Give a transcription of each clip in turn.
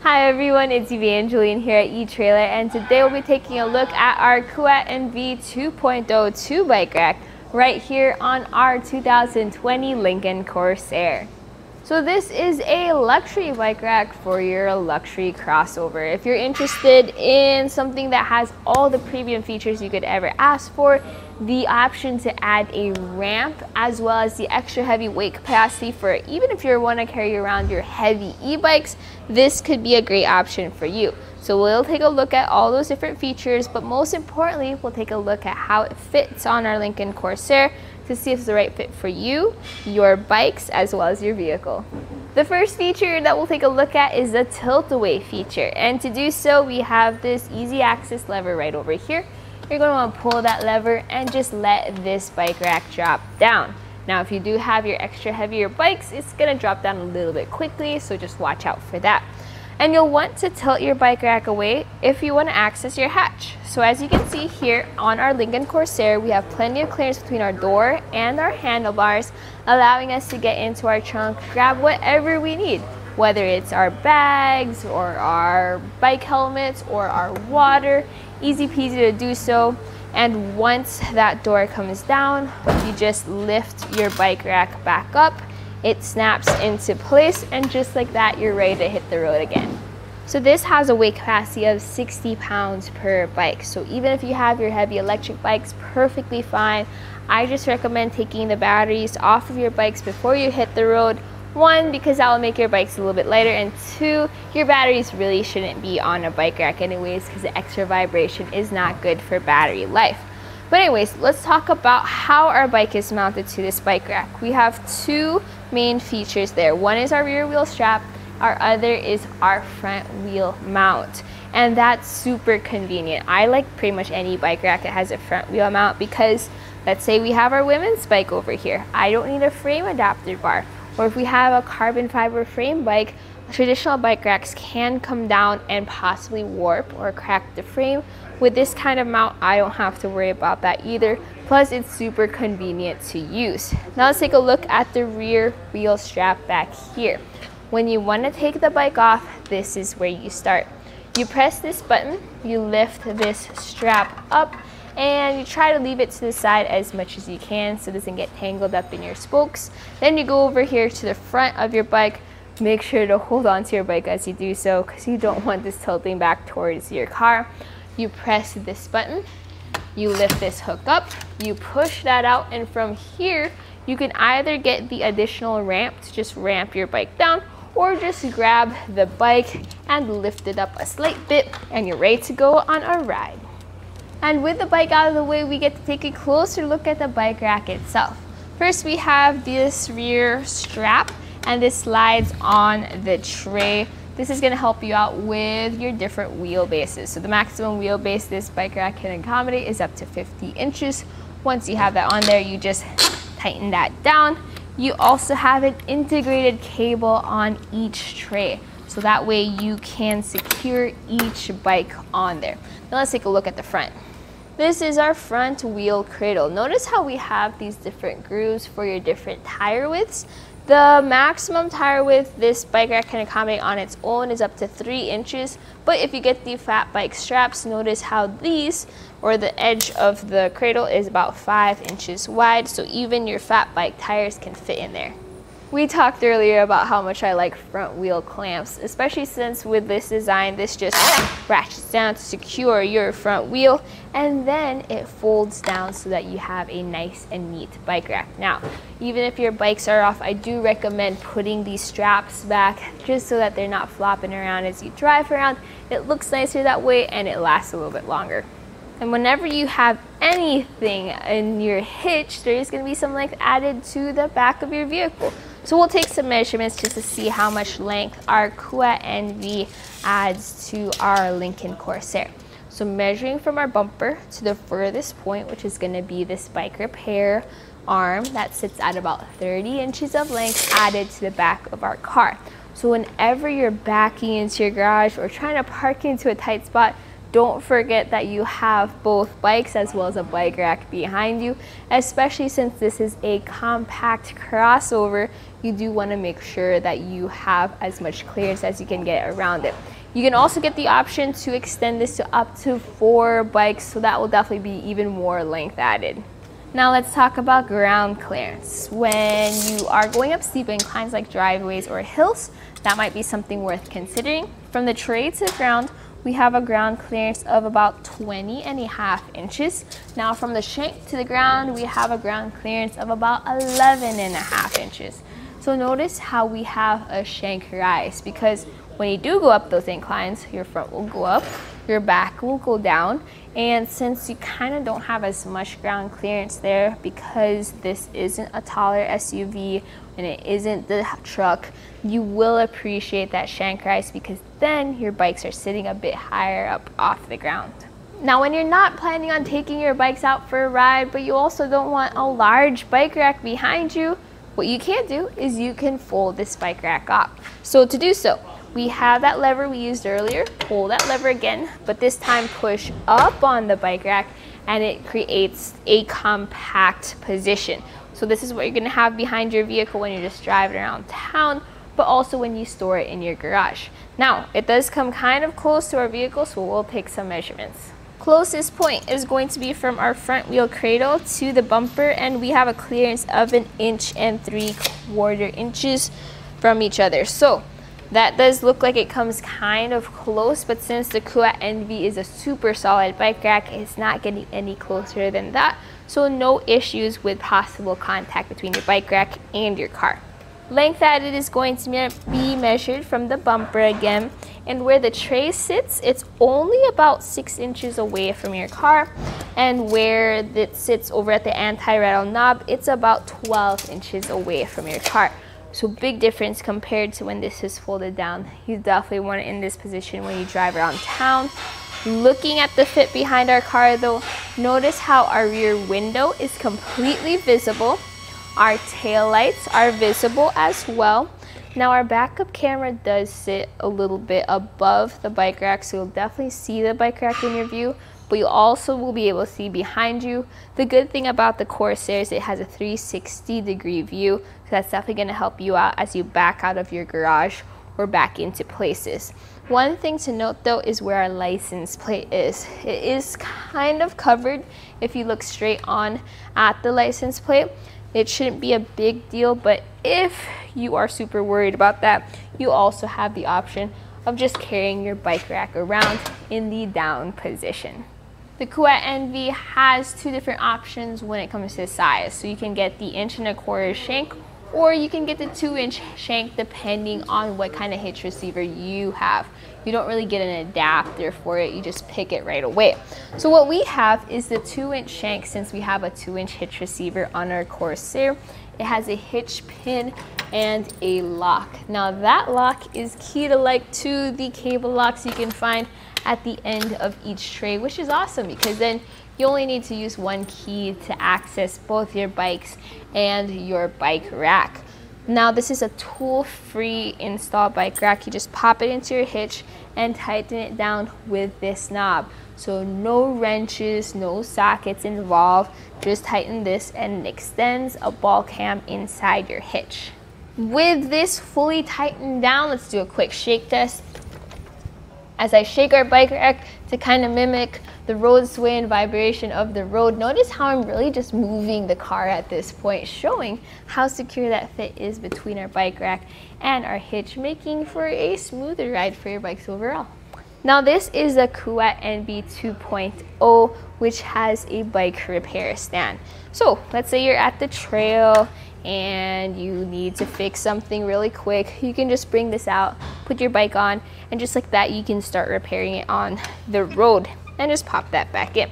Hi everyone, it's Evangeline here at etrailer, and today we'll be taking a look at our Kuat NV 2.0 2-bike rack right here on our 2020 Lincoln Corsair. So this is a luxury bike rack for your luxury crossover. If you're interested in something that has all the premium features you could ever ask for, the option to add a ramp as well as the extra heavy weight capacity for even if you want to carry around your heavy e-bikes, this could be a great option for you. So we'll take a look at all those different features, but most importantly, we'll take a look at how it fits on our Lincoln Corsair to see if it's the right fit for you, your bikes, as well as your vehicle. The first feature that we'll take a look at is the tilt-away feature. And to do so, we have this easy access lever right over here. You're going to want to pull that lever and just let this bike rack drop down. Now, if you do have your extra heavier bikes, it's going to drop down a little bit quickly, so just watch out for that. And you'll want to tilt your bike rack away if you want to access your hatch. So as you can see here on our Lincoln Corsair, we have plenty of clearance between our door and our handlebars, allowing us to get into our trunk, grab whatever we need, whether it's our bags or our bike helmets or our water. Easy peasy to do so. And once that door comes down, you just lift your bike rack back up. It snaps into place, and just like that, you're ready to hit the road again. So this has a weight capacity of 60 pounds per bike. So even if you have your heavy electric bikes, perfectly fine. I just recommend taking the batteries off of your bikes before you hit the road. One, because that will make your bikes a little bit lighter, and two, your batteries really shouldn't be on a bike rack anyways, because the extra vibration is not good for battery life. But anyways, let's talk about how our bike is mounted to this bike rack. We have two main features there. One is our rear wheel strap, our other is our front wheel mount. And that's super convenient. I like pretty much any bike rack that has a front wheel mount, because let's say we have our women's bike over here. I don't need a frame adapter bar. Or if we have a carbon fiber frame bike, traditional bike racks can come down and possibly warp or crack the frame. With this kind of mount, I don't have to worry about that either. Plus, it's super convenient to use. Now let's take a look at the rear wheel strap back here. When you want to take the bike off, this is where you start. You press this button, you lift this strap up, and you try to leave it to the side as much as you can so it doesn't get tangled up in your spokes. Then you go over here to the front of your bike. Make sure to hold on to your bike as you do so, because you don't want this tilting back towards your car. You press this button, you lift this hook up, you push that out, and from here you can either get the additional ramp to just ramp your bike down, or just grab the bike and lift it up a slight bit, and you're ready to go on a ride. And with the bike out of the way, we get to take a closer look at the bike rack itself. First, we have this rear strap, and this slides on the tray. This is going to help you out with your different wheelbases. So the maximum wheelbase this bike rack can accommodate is up to 50 inches. Once you have that on there, you just tighten that down. You also have an integrated cable on each tray, so that way you can secure each bike on there. Now let's take a look at the front. This is our front wheel cradle. Notice how we have these different grooves for your different tire widths. The maximum tire width this bike rack can accommodate on its own is up to 3 inches, but if you get the fat bike straps, notice how these, or the edge of the cradle, is about 5 inches wide, so even your fat bike tires can fit in there. We talked earlier about how much I like front wheel clamps, especially since with this design, this just ratchets down to secure your front wheel, and then it folds down so that you have a nice and neat bike rack. Now, even if your bikes are off, I do recommend putting these straps back just so that they're not flopping around as you drive around. It looks nicer that way, and it lasts a little bit longer. And whenever you have anything in your hitch, there is going to be some length added to the back of your vehicle. So we'll take some measurements just to see how much length our Kuat NV adds to our Lincoln Corsair. So measuring from our bumper to the furthest point, which is going to be this bike repair arm, that sits at about 30 inches of length added to the back of our car. So whenever you're backing into your garage or trying to park into a tight spot, Don't forget that you have both bikes as well as a bike rack behind you, especially since this is a compact crossover. You do want to make sure that you have as much clearance as you can get around it. You can also get the option to extend this to up to 4 bikes, so that will definitely be even more length added. Now let's talk about ground clearance. When you are going up steep inclines like driveways or hills, that might be something worth considering. From the tray to the ground, we have a ground clearance of about 20.5 inches. Now from the shank to the ground, we have a ground clearance of about 11.5 inches. So notice how we have a shank rise, because when you do go up those inclines, your front will go up, your back will go down, and since you kind of don't have as much ground clearance there because this isn't a taller SUV and it isn't the truck, you will appreciate that shank rise because then your bikes are sitting a bit higher up off the ground. Now when you're not planning on taking your bikes out for a ride, but you also don't want a large bike rack behind you, what you can do is you can fold this bike rack up. So to do so, we have that lever we used earlier. Pull that lever again, but this time push up on the bike rack and it creates a compact position. So this is what you're gonna have behind your vehicle when you're just driving around town, but also when you store it in your garage. Now, it does come kind of close to our vehicle, so we'll take some measurements. Closest point is going to be from our front wheel cradle to the bumper, and we have a clearance of 1.75 inches from each other. So that does look like it comes kind of close, but since the Kuat NV is a super solid bike rack, it's not getting any closer than that. So no issues with possible contact between your bike rack and your car. Length added is going to be measured from the bumper again, and where the tray sits, it's only about 6 inches away from your car, and where it sits over at the anti-rattle knob, it's about 12 inches away from your car. So big difference compared to when this is folded down. You definitely want it in this position when you drive around town. Looking at the fit behind our car though, notice how our rear window is completely visible. Our tail lights are visible as well. Now our backup camera does sit a little bit above the bike rack, so you'll definitely see the bike rack in your view, but you also will be able to see behind you. The good thing about the Corsair is it has a 360-degree view, so that's definitely going to help you out as you back out of your garage or back into places. One thing to note though is where our license plate is. It is kind of covered if you look straight on at the license plate. It shouldn't be a big deal, but if you are super worried about that, you also have the option of just carrying your bike rack around in the down position. The Kuat NV has 2 different options when it comes to size. So you can get the 1.25 inch shank, or you can get the 2-inch shank depending on what kind of hitch receiver you have. You don't really get an adapter for it, you just pick it right away. So what we have is the 2-inch shank, since we have a 2-inch hitch receiver on our Corsair. It has a hitch pin and a lock. Now that lock is key to the cable locks you can find at the end of each tray, which is awesome because then you only need to use one key to access both your bikes and your bike rack. Now this is a tool-free install bike rack. You just pop it into your hitch and tighten it down with this knob. So no wrenches, no sockets involved. Just tighten this and it extends a ball cam inside your hitch. With this fully tightened down, let's do a quick shake test. As I shake our bike rack to kind of mimic the road sway and vibration of the road, notice how I'm really just moving the car at this point, showing how secure that fit is between our bike rack and our hitch, making for a smoother ride for your bikes overall. Now this is a Kuat NV 2.0, which has a bike repair stand. So let's say you're at the trail and you need to fix something really quick. You can just bring this out, put your bike on, and just like that you can start repairing it on the road and just pop that back in.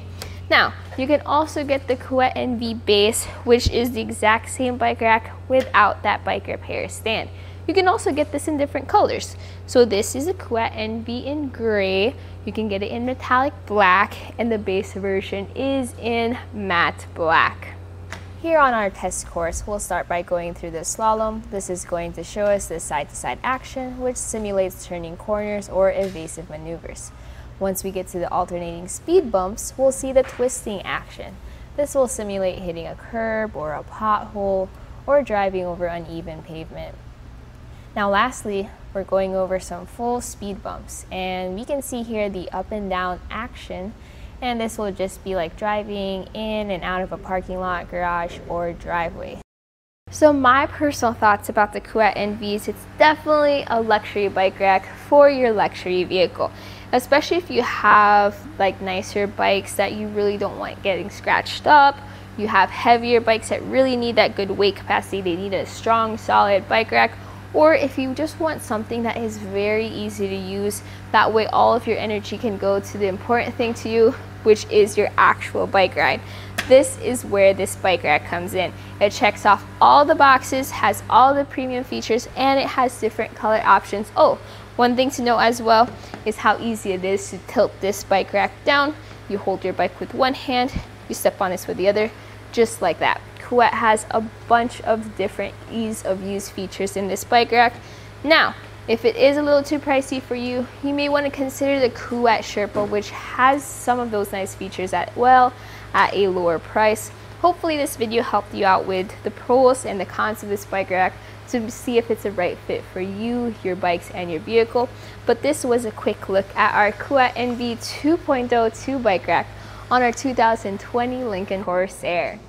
Now you can also get the Kuat NV base, which is the exact same bike rack without that bike repair stand. You can also get this in different colors. So this is a Kuat NV in gray. You can get it in metallic black, and the base version is in matte black. Here on our test course, we'll start by going through the slalom. This is going to show us the side-to-side action, which simulates turning corners or evasive maneuvers. Once we get to the alternating speed bumps, we'll see the twisting action. This will simulate hitting a curb or a pothole or driving over uneven pavement. Now lastly, we're going over some full speed bumps, and we can see here the up and down action, and this will just be like driving in and out of a parking lot, garage, or driveway. So my personal thoughts about the Kuat NV is it's definitely a luxury bike rack for your luxury vehicle, especially if you have like nicer bikes that you really don't want getting scratched up. You have heavier bikes that really need that good weight capacity. They need a strong, solid bike rack. Or if you just want something that is very easy to use, that way all of your energy can go to the important thing to you, which is your actual bike ride. This is where this bike rack comes in. It checks off all the boxes, has all the premium features, and it has different color options. Oh, one thing to note as well is how easy it is to tilt this bike rack down. You hold your bike with one hand, you step on this with the other, just like that. Kuat has a bunch of different ease of use features in this bike rack. Now, if it is a little too pricey for you, you may want to consider the Kuat Sherpa, which has some of those nice features at a lower price. Hopefully this video helped you out with the pros and the cons of this bike rack to see if it's a right fit for you, your bikes, and your vehicle. But this was a quick look at our Kuat NV 2.0 2 bike rack on our 2020 Lincoln Corsair.